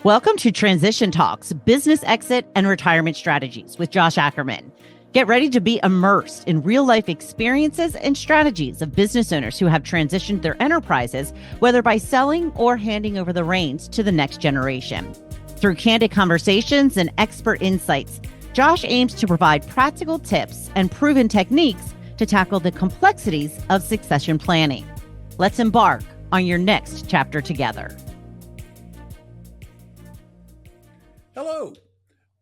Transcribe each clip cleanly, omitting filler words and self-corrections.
Welcome to Transition Talks, Business Exit and Retirement Strategies with Josh Ackerman. Get ready to be immersed in real-life experiences and strategies of business owners who have transitioned their enterprises, whether by selling or handing over the reins to the next generation. Through candid conversations and expert insights, Josh aims to provide practical tips and proven techniques to tackle the complexities of succession planning. Let's embark on your next chapter together. Hello,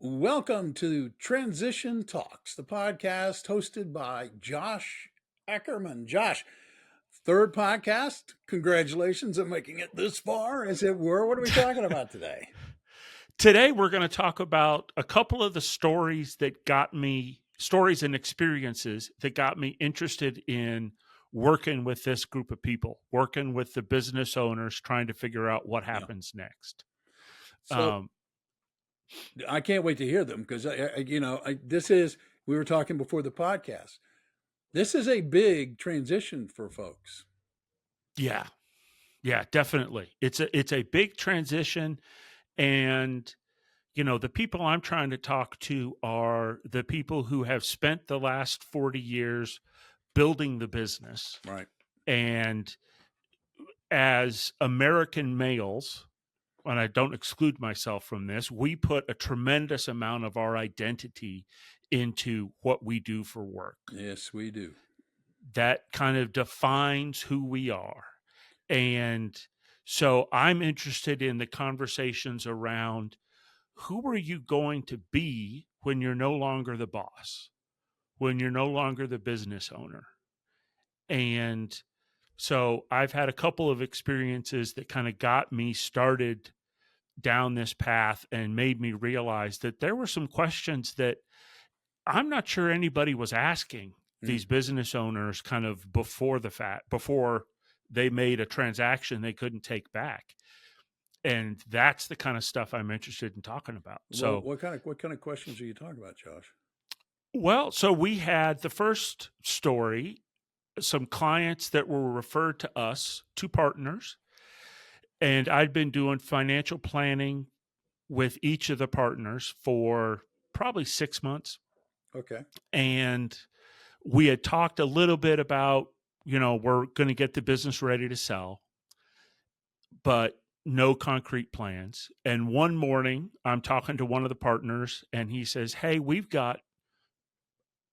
welcome to Transition Talks, the podcast hosted by Josh Ackerman. Josh, third podcast. Congratulations on making it this far, as it were. What are we talking about today? Today, we're going to talk about a couple of the stories and experiences that got me interested in working with this group of people, working with the business owners, trying to figure out what happens next. So, I can't wait to hear them because, we were talking before the podcast. This is a big transition for folks. Yeah, definitely. It's a big transition. And, the people I'm trying to talk to are the people who have spent the last 40 years building the business. Right. And as American males, and I don't exclude myself from this, we put a tremendous amount of our identity into what we do for work. Yes, we do. That kind of defines who we are. And so I'm interested in the conversations around who are you going to be when you're no longer the boss, when you're no longer the business owner. And so I've had a couple of experiences that kind of got me started down this path and made me realize that there were some questions that I'm not sure anybody was asking these business owners kind of before they made a transaction they couldn't take back. And that's the kind of stuff I'm interested in talking about. So what kind of questions are you talking about, Josh? Well, so we had the first story, some clients that were referred to us, two partners, and I'd been doing financial planning with each of the partners for probably 6 months. Okay. And we had talked a little bit about, we're going to get the business ready to sell, but no concrete plans. And one morning I'm talking to one of the partners and he says, "Hey, we've got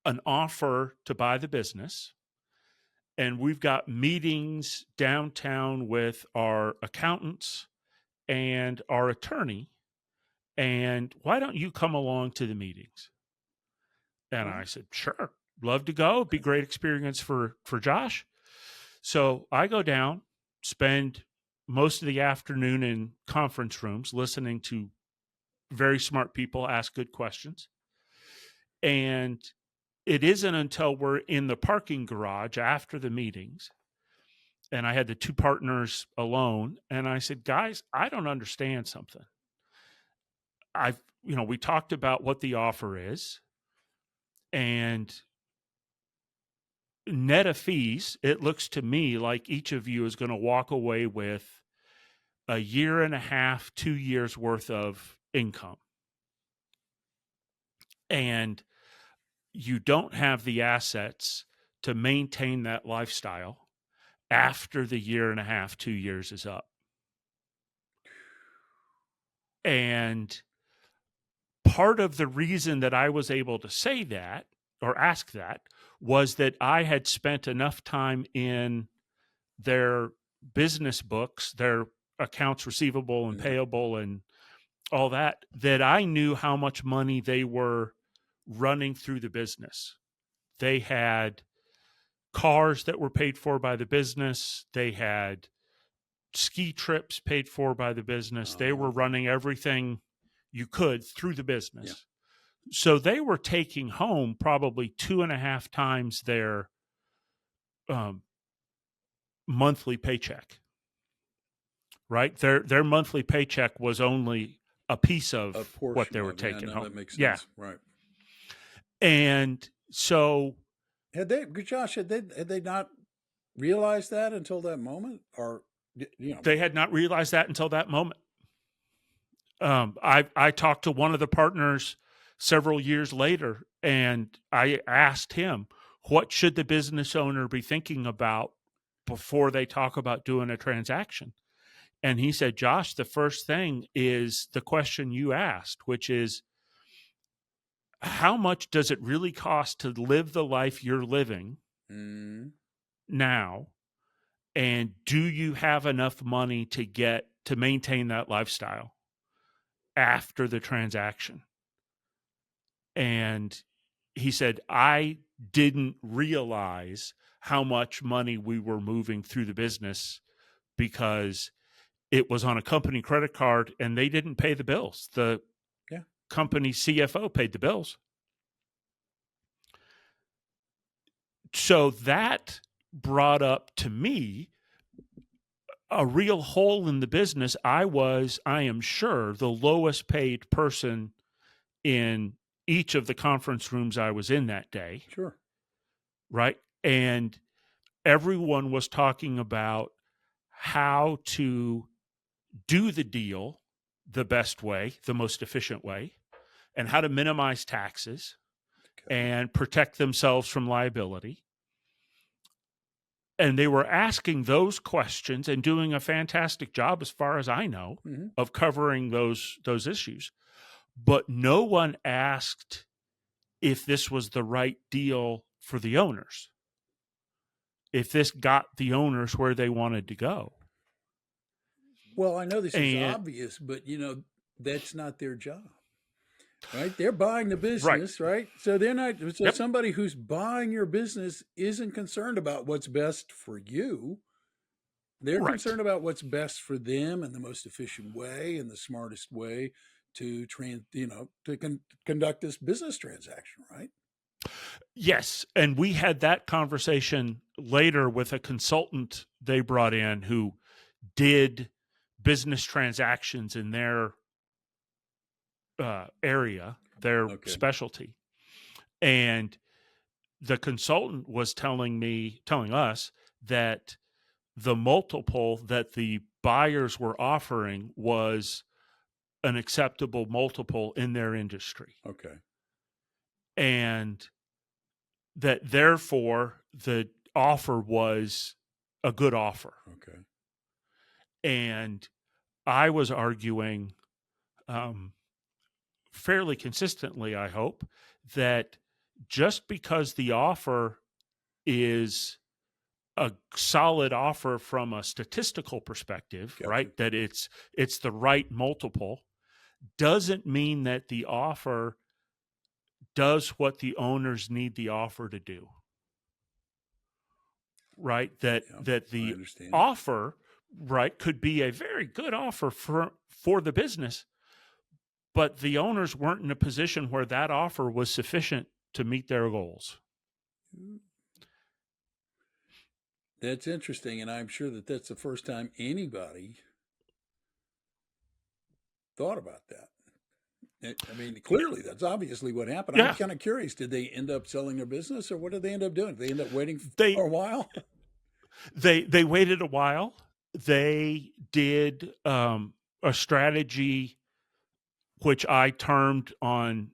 an offer to buy the business. And we've got meetings downtown with our accountants and our attorney. And why don't you come along to the meetings?" And I said, "Sure, love to go. It'd be a great experience for Josh." So I go down, spend most of the afternoon in conference rooms listening to very smart people ask good questions. And it isn't until we're in the parking garage after the meetings, and I had the two partners alone, and I said, "Guys, I don't understand something. We talked about what the offer is, and net of fees, it looks to me like each of you is going to walk away with a year and a half, 2 years worth of income. And you don't have the assets to maintain that lifestyle after the year and a half, 2 years is up." And part of the reason that I was able to say that or ask that was that I had spent enough time in their business books, their accounts receivable and payable and all that I knew how much money they were running through the business. They had cars that were paid for by the business. They had ski trips paid for by the business. They were running everything you could through the business. Yeah. So they were taking home probably 2.5 times their monthly paycheck, right? Their monthly paycheck was only a piece of what they were taking home. That makes sense. Yeah. Right. And so Josh, had they not realized that until that moment? Or, they had not realized that until that moment. I talked to one of the partners several years later, and I asked him, what should the business owner be thinking about before they talk about doing a transaction? And he said, Josh, the first thing is the question you asked, which is, how much does it really cost to live the life you're living now? And do you have enough money to maintain that lifestyle after the transaction? And he said, I didn't realize how much money we were moving through the business because it was on a company credit card and they didn't pay the bills. The company CFO paid the bills. So that brought up to me a real hole in the business. I am sure, the lowest paid person in each of the conference rooms I was in that day. Sure. Right. And everyone was talking about how to do the deal the best way, the most efficient way, and how to minimize taxes and protect themselves from liability. And they were asking those questions and doing a fantastic job, as far as I know, of covering those issues. But no one asked if this was the right deal for the owners, if this got the owners where they wanted to go. Well, I know this is obvious, but, that's not their job, right? They're buying the business, right? So they're not. So somebody who's buying your business isn't concerned about what's best for you. They're concerned about what's best for them and the most efficient way and the smartest way to conduct this business transaction, right? Yes. And we had that conversation later with a consultant they brought in who did business transactions in their area, their specialty. And the consultant was telling us that the multiple that the buyers were offering was an acceptable multiple in their industry. Okay. And that therefore the offer was a good offer. Okay. And I was arguing fairly consistently, I hope, that just because the offer is a solid offer from a statistical perspective, right, that it's the right multiple, doesn't mean that the offer does what the owners need the offer to do. Right? That the offer, right, could be a very good offer for the business, but the owners weren't in a position where that offer was sufficient to meet their goals. That's interesting, and I'm sure that that's the first time anybody thought about that. I mean, clearly, that's obviously what happened. Yeah. I'm kind of curious. Did they end up selling their business, or what did they end up doing? Did they end up waiting for a while? They waited a while. They did a strategy, which I termed on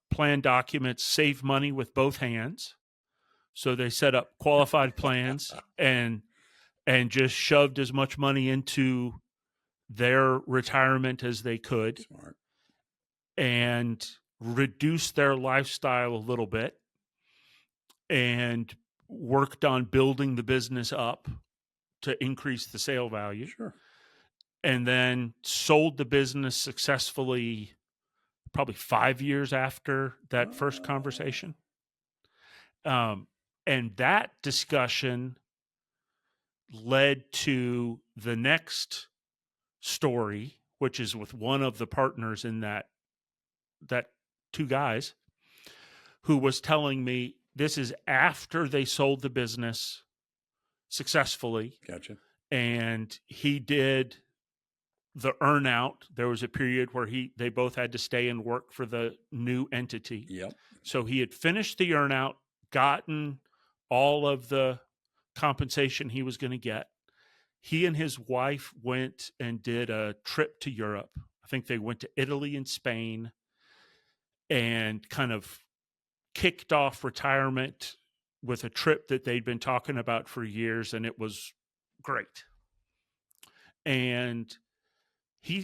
plan documents, save money with both hands. So they set up qualified plans and just shoved as much money into their retirement as they could. Smart. And reduced their lifestyle a little bit and worked on building the business up to increase the sale value. Sure. And then sold the business successfully probably 5 years after that first conversation. And that discussion led to the next story, which is with one of the partners in that two guys, who was telling me this is after they sold the business successfully. Gotcha. And he did the earn-out. There was a period where they both had to stay and work for the new entity. Yep. So he had finished the earn-out, gotten all of the compensation he was going to get. He and his wife went and did a trip to Europe, I think they went to Italy and Spain and kind of kicked off retirement with a trip that they'd been talking about for years, and it was great. And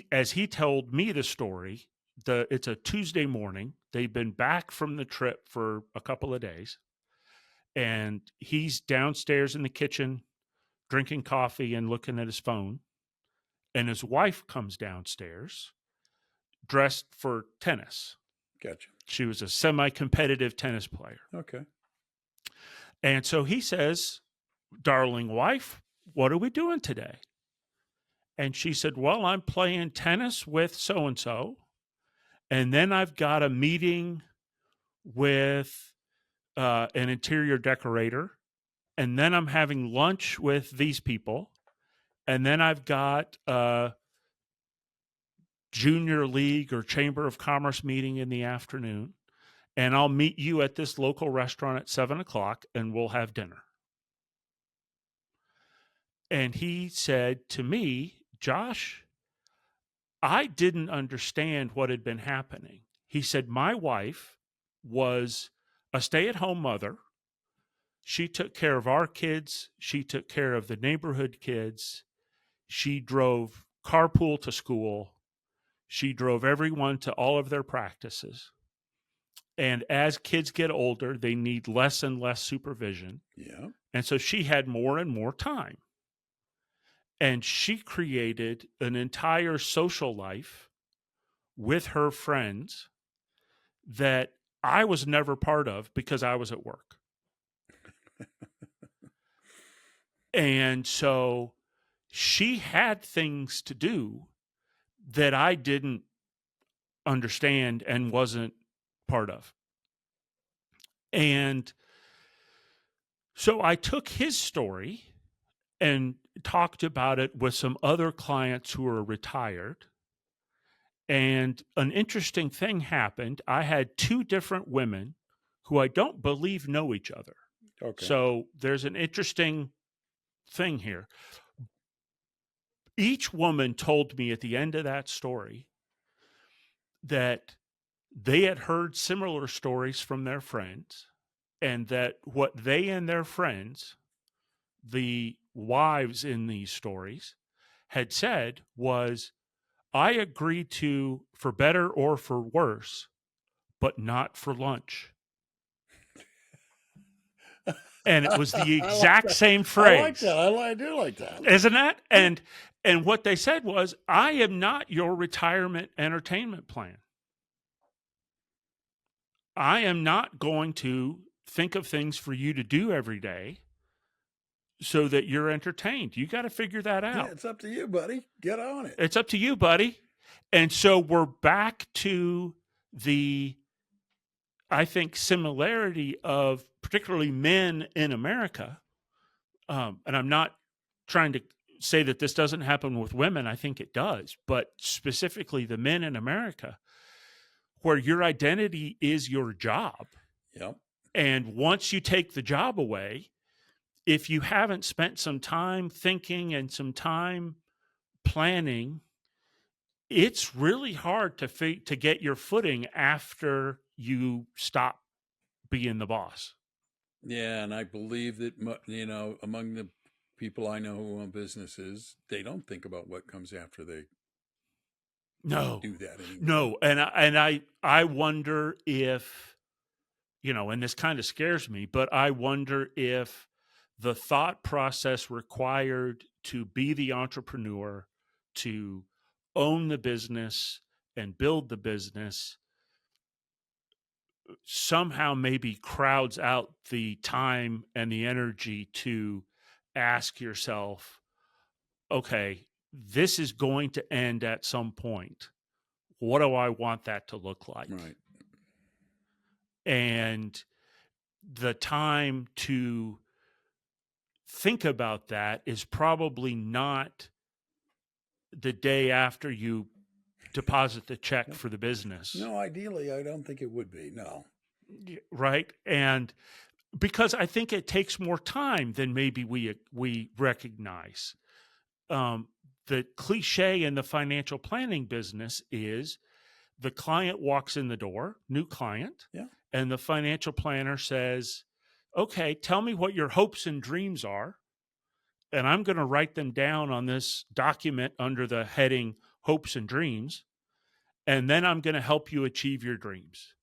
as he told me the story, it's a Tuesday morning. They've been back from the trip for a couple of days, and he's downstairs in the kitchen drinking coffee and looking at his phone. And his wife comes downstairs dressed for tennis. Gotcha. She was a semi-competitive tennis player. Okay. And so he says, "Darling wife, what are we doing today?" And she said, "Well, I'm playing tennis with so-and-so. And then I've got a meeting with an interior decorator. And then I'm having lunch with these people. And then I've got a junior league or chamber of commerce meeting in the afternoon. And I'll meet you at this local restaurant at 7:00 and we'll have dinner." And he said to me, "Josh, I didn't understand what had been happening." He said, "My wife was a stay-at-home mother. She took care of our kids. She took care of the neighborhood kids. She drove carpool to school. She drove everyone to all of their practices. And as kids get older, they need less and less supervision. Yeah. And so she had more and more time. And she created an entire social life with her friends that I was never part of because I was at work." And so she had things to do that I didn't understand and wasn't part of. And so I took his story and talked about it with some other clients who are retired. And an interesting thing happened. I had two different women who I don't believe know each other. Okay. So there's an interesting thing here. Each woman told me at the end of that story that they had heard similar stories from their friends, and that what they and their friends, the wives in these stories, had said was, "I agreed to, for better or for worse, but not for lunch." And it was the exact same phrase. I like that. I do like that. Isn't that? And what they said was, "I am not your retirement entertainment plan. I am not going to think of things for you to do every day so that you're entertained. You got to figure that out. Yeah, it's up to you, buddy. Get on it." It's up to you, buddy." And so we're back to the, I think, similarity of particularly men in America. And I'm not trying to say that this doesn't happen with women. I think it does. But specifically the men in America, where your identity is your job. Yep. And once you take the job away, if you haven't spent some time thinking and some time planning, it's really hard to get your footing after you stop being the boss. Yeah, and I believe that among the people I know who own businesses, they don't think about what comes after they do that anymore. No, and I wonder if, and this kind of scares me, but I wonder if the thought process required to be the entrepreneur, to own the business and build the business, somehow maybe crowds out the time and the energy to ask yourself, okay, this is going to end at some point. What do I want that to look like? Right. And the time to think about that is probably not the day after you deposit the check for the business. No, ideally, I don't think it would be. No. Right. And because I think it takes more time than maybe we recognize. the cliche in the financial planning business is the client walks in the door, new client, Yeah. and the financial planner says, okay, tell me what your hopes and dreams are. And I'm going to write them down on this document under the heading hopes and dreams. And then I'm going to help you achieve your dreams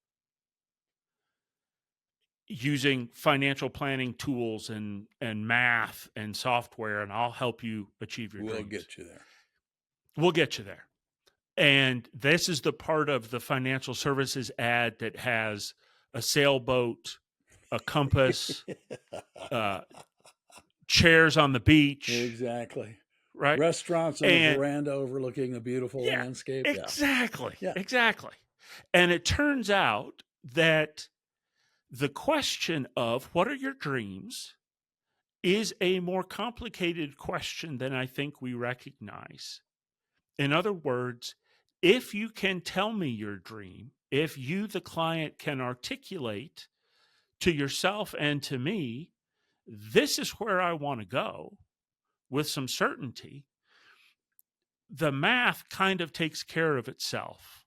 using financial planning tools and math and software. And I'll help you achieve your dreams. We'll get you there. We'll get you there. And this is the part of the financial services ad that has a sailboat, a compass, chairs on the beach. Exactly. Right. Restaurants on a veranda overlooking a beautiful landscape. Exactly. Yeah. Exactly. And it turns out that the question of what are your dreams is a more complicated question than I think we recognize. In other words, if you can tell me your dream, if you, the client, can articulate to yourself and to me, this is where I want to go with some certainty, the math kind of takes care of itself.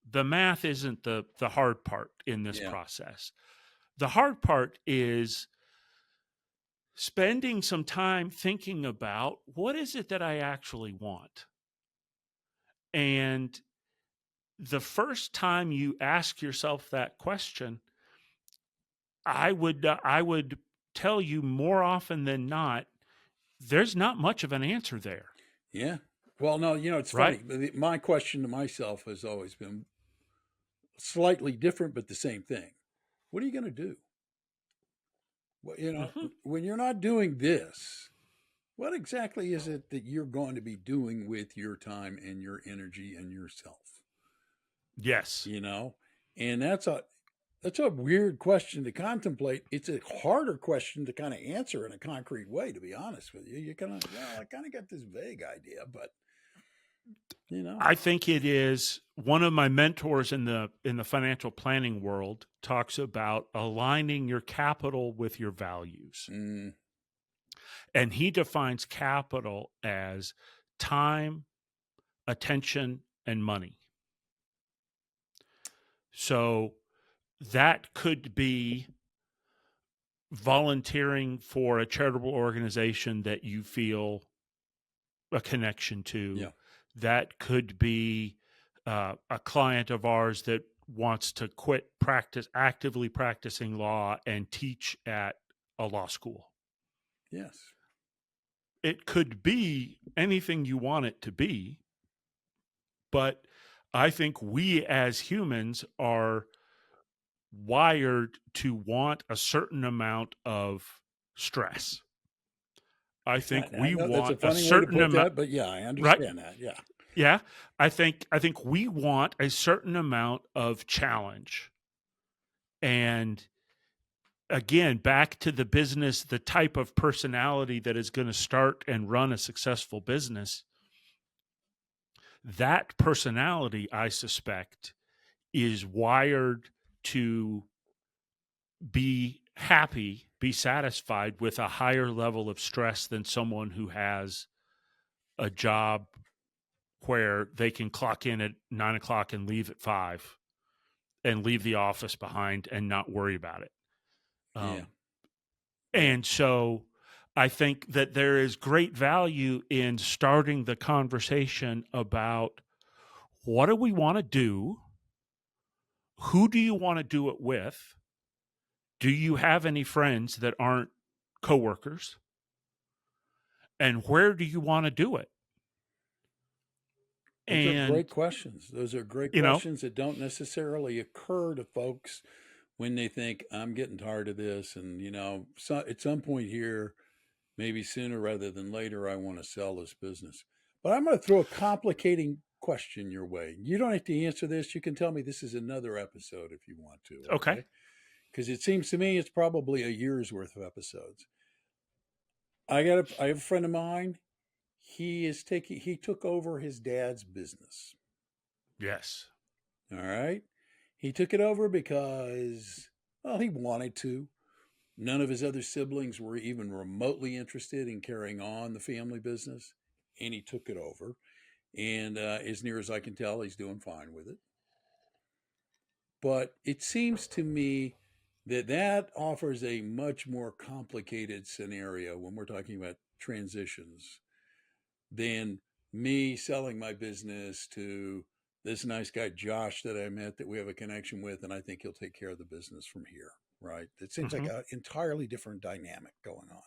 The math isn't the hard part in this process. The hard part is spending some time thinking about what is it that I actually want. And the first time you ask yourself that question, I would tell you more often than not, there's not much of an answer there. Yeah. Well, no, it's funny. My question to myself has always been slightly different, but the same thing. What are you going to do? Well, when you're not doing this, what exactly is it that you're going to be doing with your time and your energy and yourself? Yes. And that's a weird question to contemplate. It's a harder question to kind of answer in a concrete way, to be honest with you. You kind of, I kind of got this vague idea, but I think it is one of my mentors in the financial planning world talks about aligning your capital with your values. And he defines capital as time, attention, and money. So that could be volunteering for a charitable organization that you feel a connection to. Yeah. That could be a client of ours that wants to quit actively practicing law and teach at a law school. Yes. It could be anything you want it to be, but I think we as humans are wired to want a certain amount of stress. I think we want a certain amount, but yeah, I understand that. Yeah. Yeah. I think we want a certain amount of challenge. And again, back to the business, the type of personality that is going to start and run a successful business, that personality, I suspect, is wired to be happy, be satisfied with a higher level of stress than someone who has a job where they can clock in at 9 o'clock and leave at 5 and leave the office behind and not worry about it. And so I think that there is great value in starting the conversation about what do we want to do? Who do you want to do it with? Do you have any friends that aren't coworkers? And where do you want to do it? Those are great questions. Those are great questions that don't necessarily occur to folks when they think, I'm getting tired of this. And, at some point here, maybe sooner rather than later, I want to sell this business. But I'm going to throw a complicating question your way. You don't have to answer this. You can tell me this is another episode if you want to. Okay. Because it seems to me it's probably a year's worth of episodes. I have a friend of mine. He took over his dad's business. Yes. All right. He took it over because, he wanted to. None of his other siblings were even remotely interested in carrying on the family business. and he took it over. And as near as I can tell, he's doing fine with it. But it seems to me that that offers a much more complicated scenario when we're talking about transitions than me selling my business to this nice guy, Josh, that I met that we have a connection with, and I think he'll take care of the business from here, right? It seems like an entirely different dynamic going on.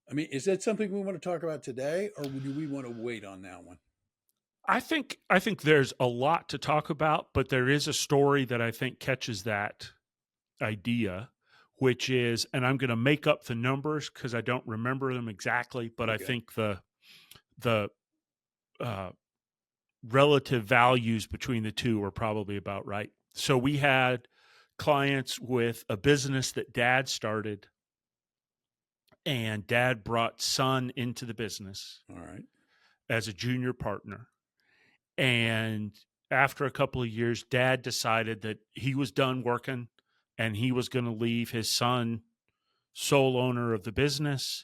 I mean, is that something we want to talk about today, or do we want to wait on that one? I think there's a lot to talk about, but there is a story that I think catches that idea, which is, and I'm going to make up the numbers because I don't remember them exactly, but Okay. I think the relative values between the two are probably about right. So we had clients with a business that dad started, and dad brought son into the business All right. as a junior partner. And after a couple of years, dad decided that he was done working and he was going to leave his son sole owner of the business.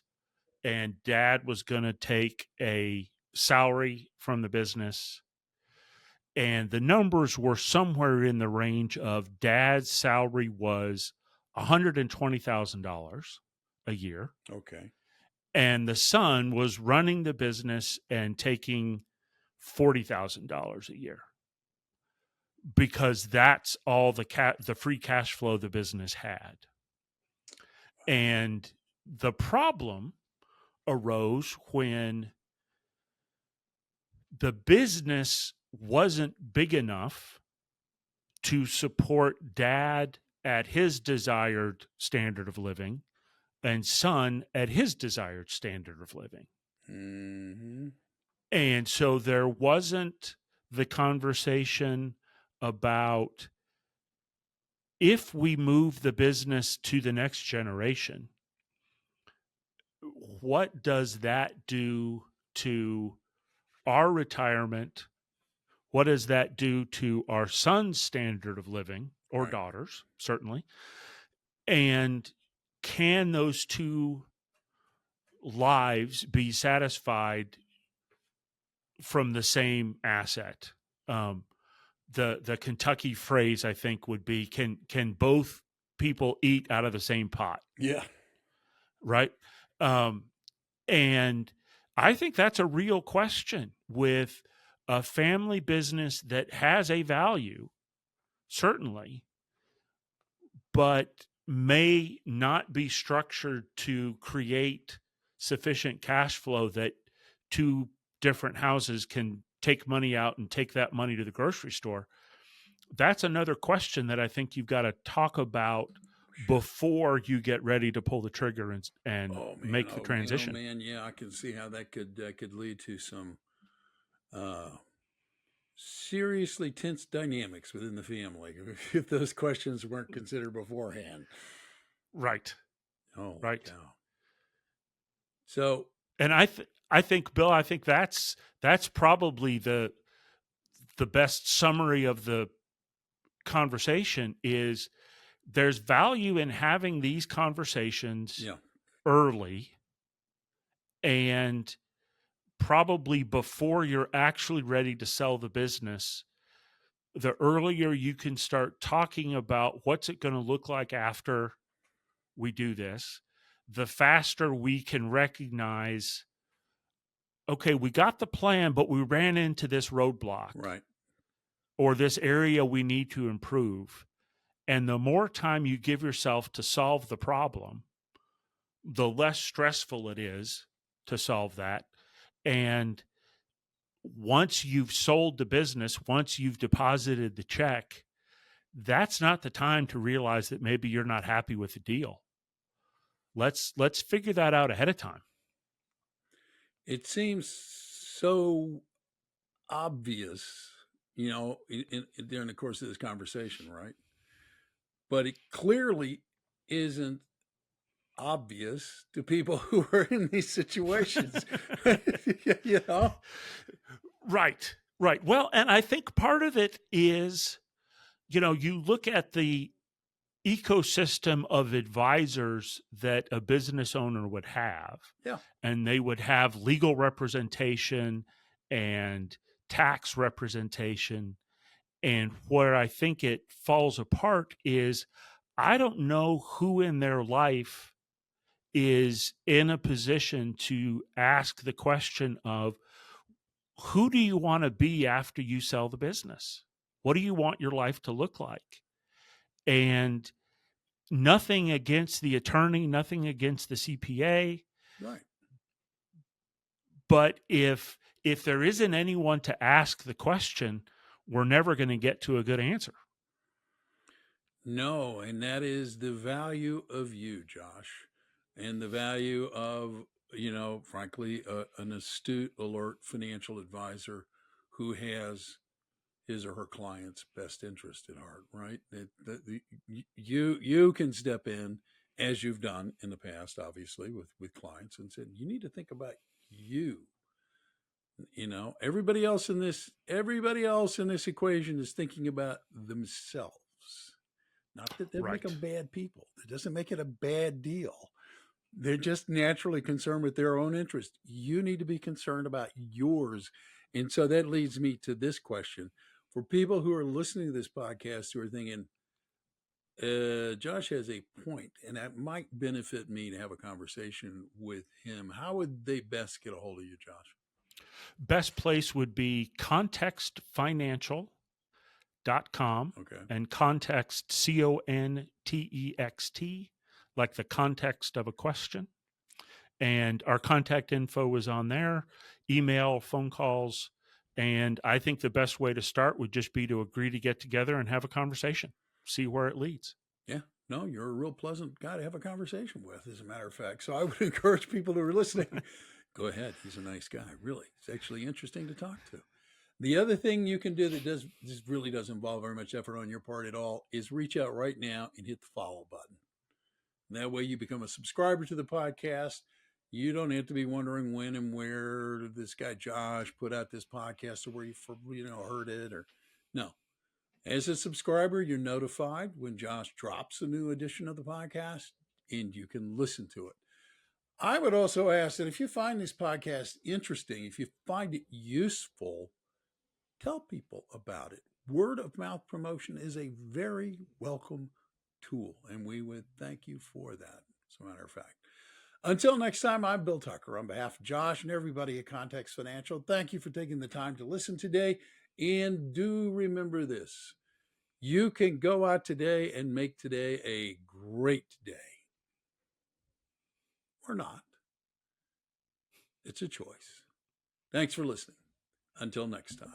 And dad was going to take a salary from the business. And the numbers were somewhere in the range of dad's salary was $120,000 a year. Okay. And the son was running the business and taking $40,000 a year, because that's all the free cash flow the business had. And the problem arose when the business wasn't big enough to support dad at his desired standard of living and son at his desired standard of living. Mm-hmm. And so there wasn't the conversation about, if we move the business to the next generation, what does that do to our retirement? What does that do to our son's standard of living, or Right. daughters, certainly? And can those two lives be satisfied from the same asset? The Kentucky phrase, I think, would be, can both people eat out of the same pot? Yeah. Right. And I think that's a real question with a family business that has a value, certainly, but may not be structured to create sufficient cash flow that two different houses can take money out and take that money to the grocery store. That's another question that I think you've got to talk about before you get ready to pull the trigger and make the transition. Man, yeah, I can see how that could lead to some seriously tense dynamics within the family if those questions weren't considered beforehand. Right. Oh, right. Yeah. So, and I think, Bill, I think that's probably the best summary of the conversation is there's value in having these conversations early, and probably before you're actually ready to sell the business. The earlier you can start talking about what's it going to look like after we do this, the faster we can recognize, okay, we got the plan, but we ran into this roadblock, right, or this area we need to improve. And the more time you give yourself to solve the problem, the less stressful it is to solve that. And once you've sold the business, once you've deposited the check, that's not the time to realize that maybe you're not happy with the deal. Let's figure that out ahead of time. It seems so obvious, during the course of this conversation, right? But it clearly isn't obvious to people who are in these situations. Right. Well, and I think part of it is, you look at the ecosystem of advisors that a business owner would have. Yeah. And they would have legal representation and tax representation. And where I think it falls apart is I don't know who in their life is in a position to ask the question of, who do you want to be after you sell the business? What do you want your life to look like? And nothing against the attorney, nothing against the CPA. Right. But if there isn't anyone to ask the question, we're never going to get to a good answer. No, and that is the value of you, Josh, and the value of, frankly, an astute, alert financial advisor who has his or her client's best interest at heart, right? You can step in, as you've done in the past, obviously, with clients, and said, you need to think about you. Everybody else in this equation is thinking about themselves. Not that they make them bad people. It doesn't make it a bad deal. They're just naturally concerned with their own interest. You need to be concerned about yours. And so that leads me to this question. For people who are listening to this podcast who are thinking, Josh has a point, and that might benefit me to have a conversation with him, how would they best get a hold of you, Josh? Best place would be contextfinancial.com. Okay. And context, CONTEXT, like the context of a question. And our contact info is on there, email, phone calls. And I think the best way to start would just be to agree to get together and have a conversation, see where it leads. Yeah, no, you're a real pleasant guy to have a conversation with, as a matter of fact. So I would encourage people who are listening, go ahead. He's a nice guy. Really. It's actually interesting to talk to. The other thing you can do that this really doesn't involve very much effort on your part at all is reach out right now and hit the follow button. That way you become a subscriber to the podcast. You don't have to be wondering when and where this guy Josh put out this podcast or where you heard it, or no. As a subscriber, you're notified when Josh drops a new edition of the podcast, and you can listen to it. I would also ask that if you find this podcast interesting, if you find it useful, tell people about it. Word of mouth promotion is a very welcome tool, and we would thank you for that, as a matter of fact. Until next time, I'm Bill Tucker. On behalf of Josh and everybody at Context Financial, thank you for taking the time to listen today. And do remember this: you can go out today and make today a great day. Or not. It's a choice. Thanks for listening. Until next time.